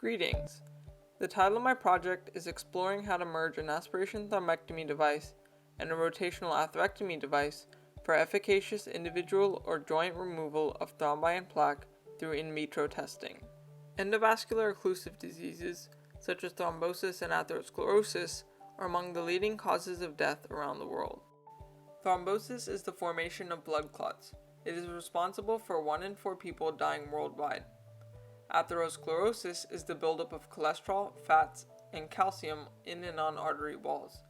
Greetings! The title of my project is exploring how to merge an aspiration thrombectomy device and a rotational atherectomy device for efficacious individual or joint removal of thrombi and plaque through in vitro testing. Endovascular occlusive diseases, such as thrombosis and atherosclerosis, are among the leading causes of death around the world. Thrombosis is the formation of blood clots. It is responsible for 1 in 4 people dying worldwide. Atherosclerosis is the buildup of cholesterol, fats, and calcium in and on artery walls.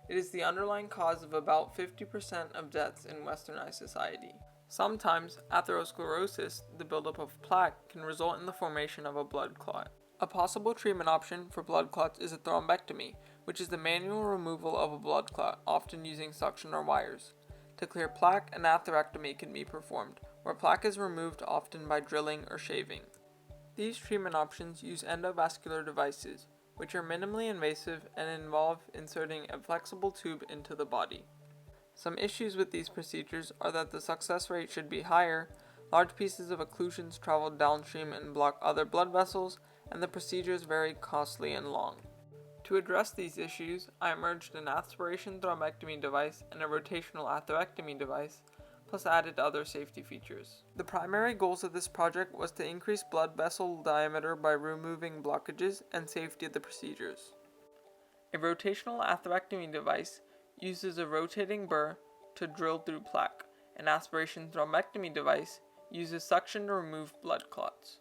It is the underlying cause of about 50% of deaths in westernized society. Sometimes, atherosclerosis, the buildup of plaque, can result in the formation of a blood clot. A possible treatment option for blood clots is a thrombectomy, which is the manual removal of a blood clot, often using suction or wires. To clear plaque, an atherectomy can be performed, where plaque is removed often by drilling or shaving. These treatment options use endovascular devices, which are minimally invasive and involve inserting a flexible tube into the body. Some issues with these procedures are that the success rate should be higher, large pieces of occlusions travel downstream and block other blood vessels, and the procedure is very costly and long. To address these issues, I merged an aspiration thrombectomy device and a rotational atherectomy device, plus added other safety features. The primary goals of this project was to increase blood vessel diameter by removing blockages and safety of the procedures. A rotational atherectomy device uses a rotating burr to drill through plaque. An aspiration thrombectomy device uses suction to remove blood clots.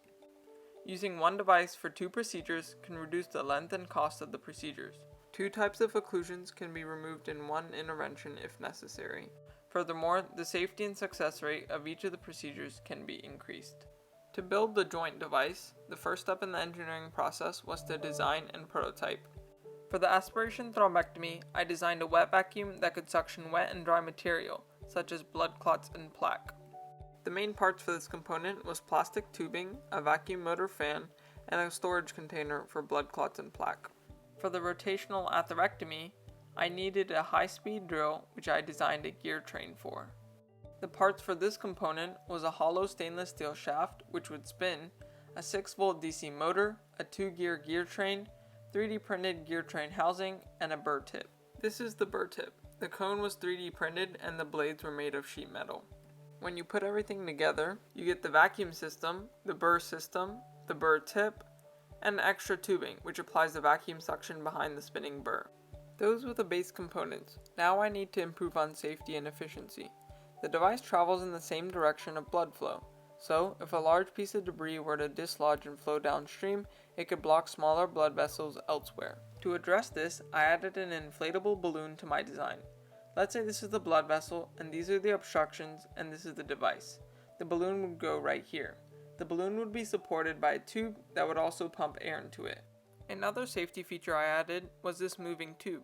Using one device for 2 procedures can reduce the length and cost of the procedures. 2 types of occlusions can be removed in one intervention if necessary. Furthermore, the safety and success rate of each of the procedures can be increased. To build the joint device, the first step in the engineering process was to design and prototype. For the aspiration thrombectomy, I designed a wet vacuum that could suction wet and dry material, such as blood clots and plaque. The main parts for this component was plastic tubing, a vacuum motor fan, and a storage container for blood clots and plaque. For the rotational atherectomy, I needed a high-speed drill, which I designed a gear train for. The parts for this component was a hollow stainless steel shaft, which would spin, a 6-volt DC motor, a 2-gear gear train, 3D printed gear train housing, and a burr tip. This is the burr tip. The cone was 3D printed and the blades were made of sheet metal. When you put everything together, you get the vacuum system, the burr tip, and extra tubing, which applies the vacuum suction behind the spinning burr. Those were the base components. Now I need to improve on safety and efficiency. The device travels in the same direction of blood flow, so if a large piece of debris were to dislodge and flow downstream, it could block smaller blood vessels elsewhere. To address this, I added an inflatable balloon to my design. Let's say this is the blood vessel, and these are the obstructions, and this is the device. The balloon would go right here. The balloon would be supported by a tube that would also pump air into it. Another safety feature I added was this moving tube.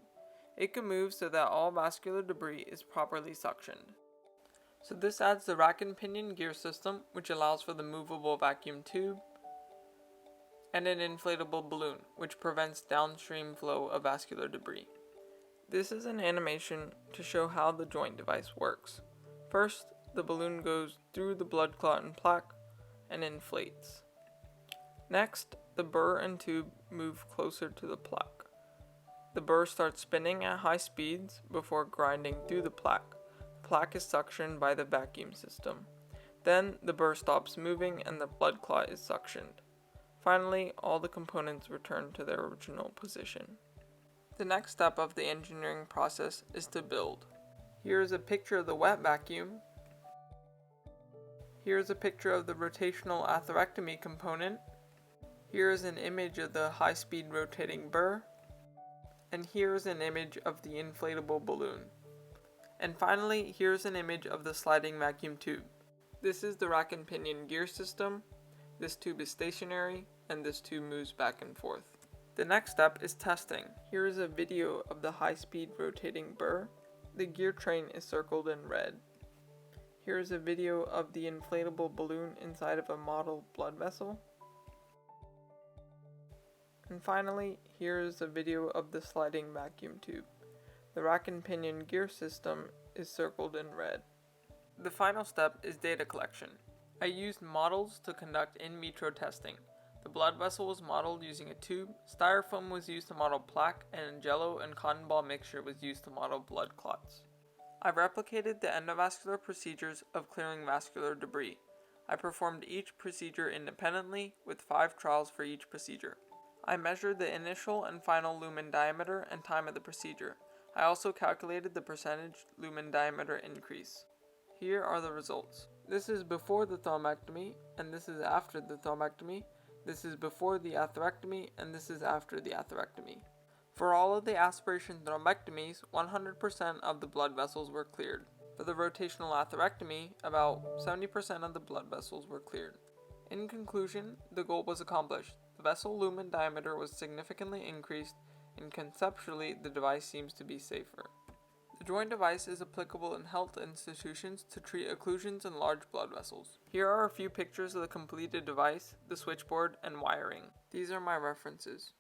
It can move so that all vascular debris is properly suctioned. So this adds the rack and pinion gear system, which allows for the movable vacuum tube, and an inflatable balloon, which prevents downstream flow of vascular debris. This is an animation to show how the joint device works. First, the balloon goes through the blood clot and plaque and inflates. Next, the burr and tube move closer to the plaque. The burr starts spinning at high speeds before grinding through the plaque. The plaque is suctioned by the vacuum system. Then the burr stops moving and the blood clot is suctioned. Finally, all the components return to their original position. The next step of the engineering process is to build. Here is a picture of the wet vacuum. Here is a picture of the rotational atherectomy component. Here is an image of the high-speed rotating burr. And here is an image of the inflatable balloon. And finally, here is an image of the sliding vacuum tube. This is the rack and pinion gear system. This tube is stationary, and this tube moves back and forth. The next step is testing. Here is a video of the high-speed rotating burr. The gear train is circled in red. Here is a video of the inflatable balloon inside of a model blood vessel. And finally, here is a video of the sliding vacuum tube. The rack and pinion gear system is circled in red. The final step is data collection. I used models to conduct in vitro testing. The blood vessel was modeled using a tube, styrofoam was used to model plaque, and a jello and cotton ball mixture was used to model blood clots. I replicated the endovascular procedures of clearing vascular debris. I performed each procedure independently, with 5 trials for each procedure. I measured the initial and final lumen diameter and time of the procedure. I also calculated the percentage lumen diameter increase. Here are the results. This is before the thrombectomy, and this is after the thrombectomy. This is before the atherectomy, and this is after the atherectomy. For all of the aspiration thrombectomies, 100% of the blood vessels were cleared. For the rotational atherectomy, about 70% of the blood vessels were cleared. In conclusion, the goal was accomplished. The vessel lumen diameter was significantly increased, and conceptually, the device seems to be safer. The joint device is applicable in health institutions to treat occlusions in large blood vessels. Here are a few pictures of the completed device, the switchboard, and wiring. These are my references.